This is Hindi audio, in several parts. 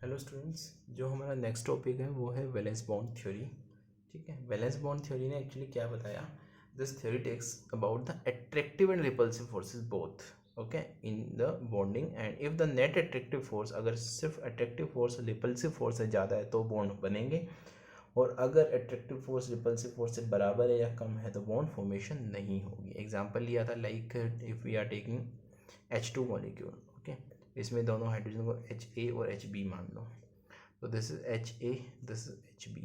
हेलो स्टूडेंट्स, जो हमारा नेक्स्ट टॉपिक है वो है वैलेंस बॉन्ड थ्योरी। ठीक है, वैलेंस बॉन्ड थ्योरी ने एक्चुअली क्या बताया, this theory talks about the attractive and repulsive forces both okay in the bonding and if the net attractive force, अगर सिर्फ अट्रैक्टिव फोर्स रिपल्सिव फोर्स से ज़्यादा है तो बॉन्ड बनेंगे, और अगर अट्रैक्टिव फोर्स रिपल्सिव फोर्स से बराबर है या कम है तो बॉन्ड फॉर्मेशन नहीं होगी। एग्जाम्पल लिया था like if we are taking H2 molecule, okay, इसमें दोनों हाइड्रोजन को HA और HB मान लो, तो this is HA, this is HB,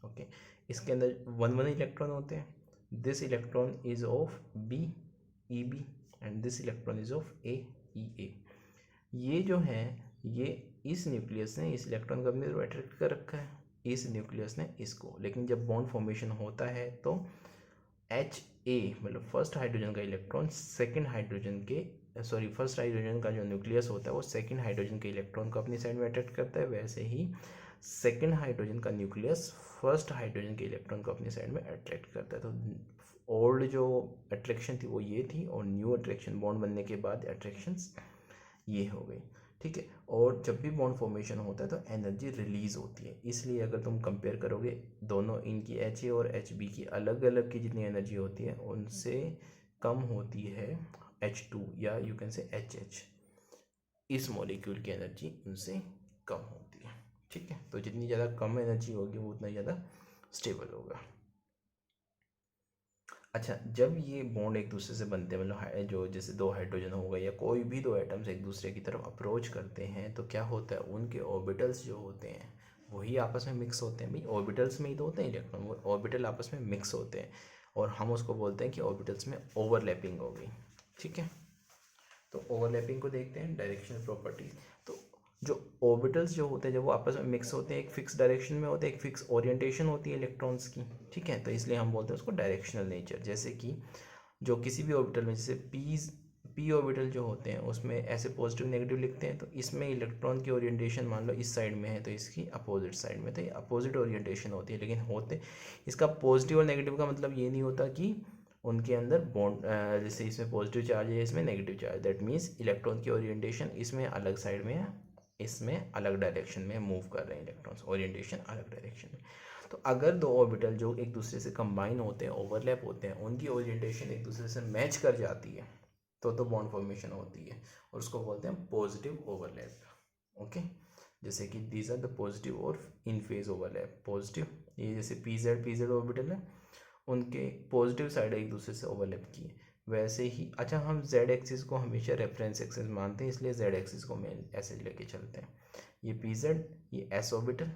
okay. इसके अंदर वन इलेक्ट्रॉन होते हैं, this electron is of B EB and this electron is of A EA। ये जो है, ये इस न्यूक्लियस ने इस इलेक्ट्रॉन को अपनी तरफ अट्रैक्ट कर रखा है, इस न्यूक्लियस ने इसको, लेकिन जब बॉन्ड फॉर्मेशन होता है तो HA मतलब फर्स्ट हाइड्रोजन का इलेक्ट्रॉन सेकंड हाइड्रोजन के फर्स्ट हाइड्रोजन का जो न्यूक्लियस होता है वो सेकंड हाइड्रोजन के इलेक्ट्रॉन को अपनी साइड में अट्रैक्ट करता है। वैसे ही सेकंड हाइड्रोजन का न्यूक्लियस फर्स्ट हाइड्रोजन के इलेक्ट्रॉन को अपनी साइड में अट्रैक्ट करता है। तो ओल्ड जो अट्रैक्शन थी वो ये थी, और न्यू अट्रैक्शन बॉन्ड बनने के बाद अट्रैक्शंस ये हो गई। ठीक है, और जब भी बॉन्ड फॉर्मेशन होता है तो एनर्जी रिलीज होती है, इसलिए अगर तुम कंपेयर करोगे दोनों इनकी HA और HB की अलग अलग की जितनी एनर्जी होती है उनसे कम होती है H2 या यू कैन से HH, इस मॉलिक्यूल की एनर्जी उनसे कम होती है। ठीक है, तो जितनी ज़्यादा कम एनर्जी होगी वो उतना ज़्यादा स्टेबल होगा। अच्छा, जब ये बॉन्ड एक दूसरे से बनते हैं, मतलब जो जैसे दो हाइड्रोजन हो गए या कोई भी दो एटम्स एक दूसरे की तरफ अप्रोच करते हैं तो क्या होता है, उनके ऑर्बिटल्स जो होते हैं वही आपस में मिक्स होते हैं। भाई ऑर्बिटल्स में ही तो होते हैं इलेक्ट्रॉन, वो ऑर्बिटल आपस में मिक्स होते हैं और हम उसको बोलते हैं कि ऑर्बिटल्स में ओवरलैपिंग हो गई। ठीक है, तो ओवरलैपिंग को देखते हैं डायरेक्शनल प्रॉपर्टी। तो जो ऑर्बिटल्स जो होते हैं जब वो आपस में मिक्स होते हैं, एक फिक्स डायरेक्शन में होते हैं, एक फिक्स ओरिएंटेशन होती है इलेक्ट्रॉन्स की। ठीक है, तो इसलिए हम बोलते हैं उसको डायरेक्शनल नेचर। जैसे कि जो किसी भी ऑर्बिटल में, जैसे पी ऑर्बिटल जो होते हैं उसमें ऐसे पॉजिटिव नेगेटिव लिखते हैं, तो इसमें इलेक्ट्रॉन की ओरिएंटेशन मान लो इस साइड में है तो इसकी अपोजिट साइड में, तो ये अपोजिट ओरिएंटेशन होती है। लेकिन होते इसका पॉजिटिव और नेगेटिव का मतलब ये नहीं होता कि उनके अंदर बॉन्ड, जैसे इसमें पॉजिटिव चार्ज है इसमें negative charge, that means electron की ओरिएंटेशन इसमें अलग साइड में है, इसमें अलग डायरेक्शन में मूव कर रहे हैं इलेक्ट्रॉन्स, ओरिएंटेशन अलग डायरेक्शन में। तो अगर दो ऑर्बिटल जो एक दूसरे से कंबाइन होते हैं, ओवरलैप होते हैं, उनकी ओरिएंटेशन एक दूसरे से मैच कर जाती है तो बॉन्ड फॉर्मेशन होती है, और उसको बोलते हैं पॉजिटिव ओवरलैप। ओके, जैसे कि दीज आर द पॉजिटिव और इन फेज ओवरलैप। पॉजिटिव, ये जैसे पीजेड ऑर्बिटल है, उनके पॉजिटिव साइड एक दूसरे से ओवरलैप की है। वैसे ही अच्छा, हम जेड एक्सिस को हमेशा रेफरेंस एक्सिस मानते हैं, इसलिए जेड एक्सिस को मेन ऐसे लेके चलते हैं। ये पीजेड, ये एस ऑर्बिटल,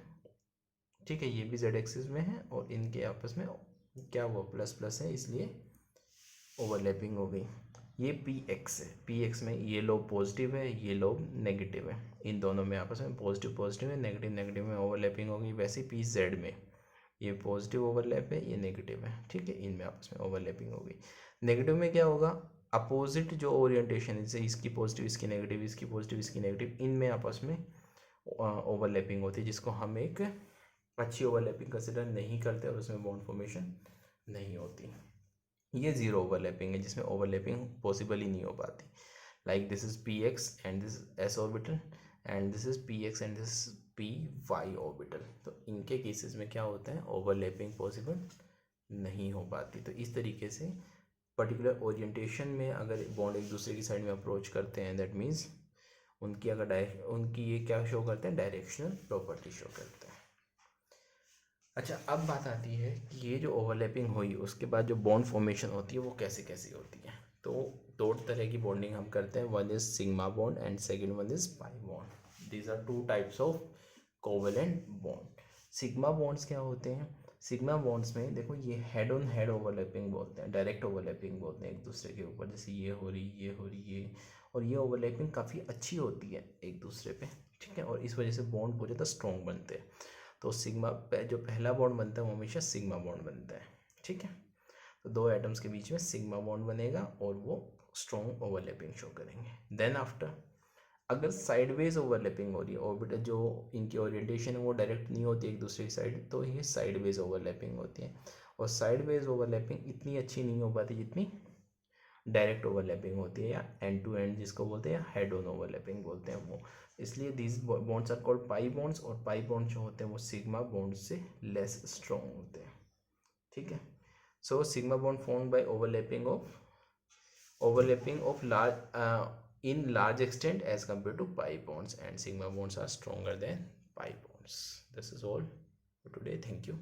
ठीक है, ये भी जेड एक्सिस में है और इनके आपस में क्या हुआ, प्लस प्लस है, इसलिए ओवरलैपिंग हो गई। ये पी एक्स है, पी एक्स में ये लोब पॉजिटिव है, ये लोब नेगेटिव है, इन दोनों में आपस में पॉजिटिव है, नेगेटिव नेगेटिव में ओवरलैपिंग हो गई। वैसे पी जेड में ये पॉजिटिव ओवरलैप है, ये नेगेटिव है। ठीक है, इनमें आपस में ओवरलैपिंग हो गई। नेगेटिव में क्या होगा, अपोजिट जो ओरिएंटेशन है, जैसे इसकी पॉजिटिव इसकी नेगेटिव, इसकी पॉजिटिव इसकी नेगेटिव, इनमें आपस में ओवरलैपिंग होती है, जिसको हम एक अच्छी ओवरलैपिंग कंसिडर नहीं करते और उसमें बॉन्ड फॉर्मेशन नहीं होती। ये जीरो ओवरलैपिंग है, जिसमें ओवरलैपिंग पॉसिबल ही नहीं हो पाती। Like this is P X and this S orbital and this is P X and this P Y orbital. तो इनके केसेस में क्या होता है, ओवरलैपिंग पॉसिबल नहीं हो पाती। तो इस तरीके से पर्टिकुलर ओरिएंटेशन में अगर बॉन्ड एक दूसरे की साइड में अप्रोच करते हैं, दैट मीन्स उनकी अगर उनकी ये क्या शो करते हैं, डायरेक्शनल प्रॉपर्टी शो करते हैं। अच्छा, अब बात आती है कि ये जो ओवरलैपिंग हुई उसके बाद जो बॉन्ड फॉर्मेशन होती है वो कैसे कैसे होती है। तो दो तरह की बॉन्डिंग हम करते हैं, one is sigma bond and second one is pi bond. These are two types of covalent bond. Sigma bonds क्या होते हैं, सिग्मा बॉन्ड्स में देखो ये हेड ऑन हेड ओवरलैपिंग बोलते हैं, डायरेक्ट ओवरलैपिंग बोलते हैं एक दूसरे के ऊपर, जैसे ये हो रही ये हो रही ये, और ये ओवरलैपिंग काफ़ी अच्छी होती है एक दूसरे पे। ठीक है, और इस वजह से बॉन्ड बहुत ज़्यादा स्ट्रॉन्ग बनते हैं। तो सिग्मा जो पहला बॉन्ड बनता है वो हमेशा सिग्मा बॉन्ड बनता है। ठीक है, तो दो एटम्स के बीच में सिग्मा बॉन्ड बनेगा और वो स्ट्रॉन्ग ओवरलैपिंग शो करेंगे। देन आफ्टर अगर साइडवेज ओवरलैपिंग हो रही है, ऑर्बिटल जो इनकी ओरिएंटेशन है वो डायरेक्ट नहीं होती एक दूसरे की साइड, तो ये साइडवेज ओवरलैपिंग होती है। और साइडवेज ओवरलैपिंग इतनी अच्छी नहीं हो पाती जितनी डायरेक्ट ओवरलैपिंग होती है, या एंड टू एंड जिसको बोलते हैं, या हेड ऑन ओवरलैपिंग बोलते हैं वो। इसलिए these bonds are called pi bonds, और पाई बॉन्ड जो होते हैं वो सिग्मा बॉन्ड से लेस स्ट्रॉन्ग होते हैं, ठीक है। So sigma bond formed by overlapping of in large extent as compared to pi bonds, and sigma bonds are stronger than pi bonds. This is all for today. Thank you.